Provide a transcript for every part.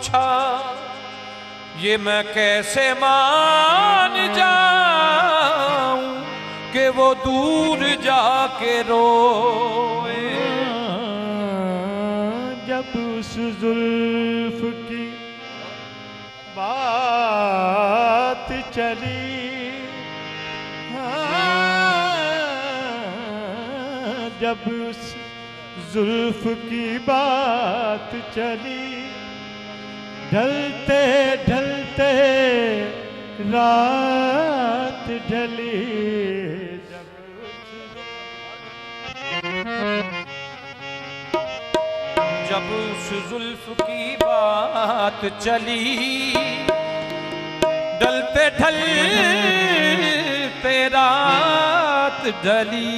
पूछा, ये मैं कैसे मान जाऊं कि वो दूर जाके रोए। जब उस जुल्फ की बात चली, जब उस जुल्फ की बात चली, ढलते ढलते रात ढली। जब उस जुल्फ की बात चली, ढलते ढलते रात ढली।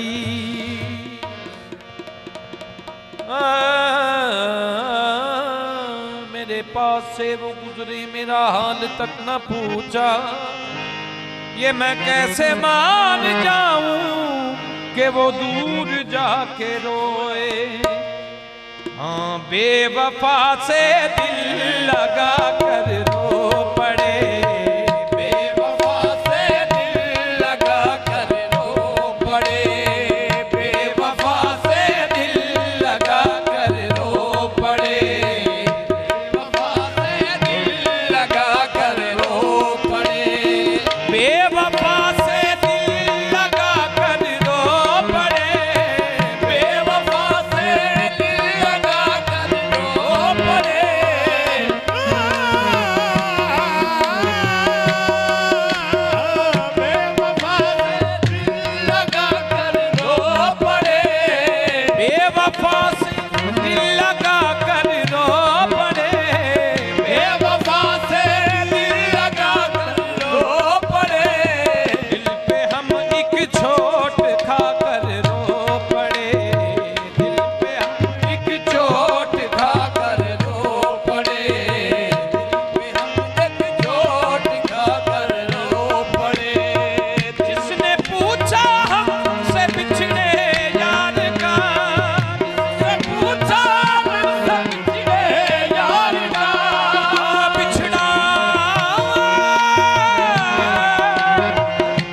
मेरे पास से वो गुजरी, मेरा हाल तक न पूछा, ये मैं कैसे मान जाऊं कि वो दूर जाके रोए। हाँ, बेवफा से दिल लगा कर रो पड़े, बेवफा से दिल लगा कर रो पड़े, बेवफा से दिल लगा कर रो पड़े, बेवफा से दिल लगा कर रो पड़े, बेवफा से दिल लगा कर रो पड़े, बेवफा से दिल लगा कर रो पड़े। बेवफा से दिल लगा कर रो पड़े, बेवफा से दिल लगा कर रो पड़े, दिल पे हम एक चोट खा कर रो पड़े, दिल पे हम एक चोट खा कर रो पड़े, दिल पे हम एक चोट खा कर रो पड़े। जिसने पूछा हमसे बिछड़े यार का, जिसने पूछा हमसे बिछड़े यार का, बिछड़ा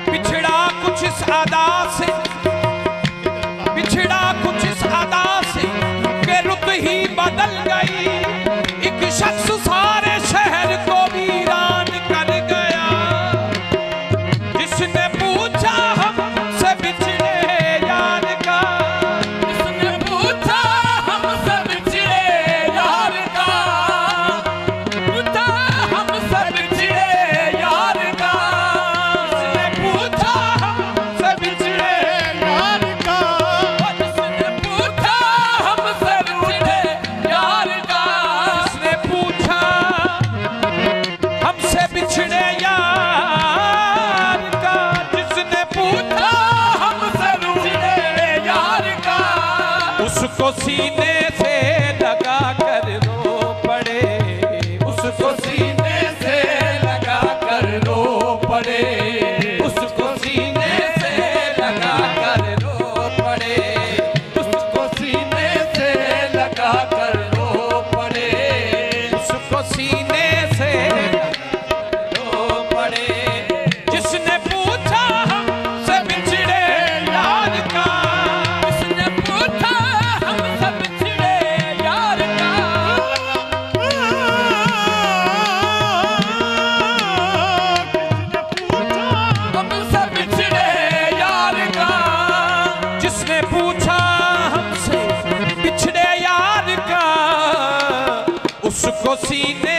बिछड़ा कुछ इस अदा से, बिछड़ा कुछ इस अदा से कि रुत ही बदल गई। एक शख्स सारे शहर को वीरान कर गया। जिसने पूछा हमसे बिछड़े यार का, जिसने पूछा हमसे बिछड़े यार का, पूछा हमसे बिछड़े यार का, जिसने पूछा हमसे बिछड़े यार का, जिसने पूछा हमसे बिछड़े यार का, जिसने पूछा हमसे बिछड़े यार का, जिसने पूछा हमसे बिछड़े यार का, उसको सीने से लगा कर रो पड़े, उसको सीने से लगा कर रो पड़े, उसको सीने से लगा कर रो पड़े, उसको सीने से लगा कर रो पड़े, उसको सीने से रो पड़े। जिसने पूछा हमसे बिछड़े यार का, जिसने पूछा हमसे बिछड़े यार का, हमसे बिछड़े यार का, जिसने पूछा हमसे बिछड़े यार का, उसको सीने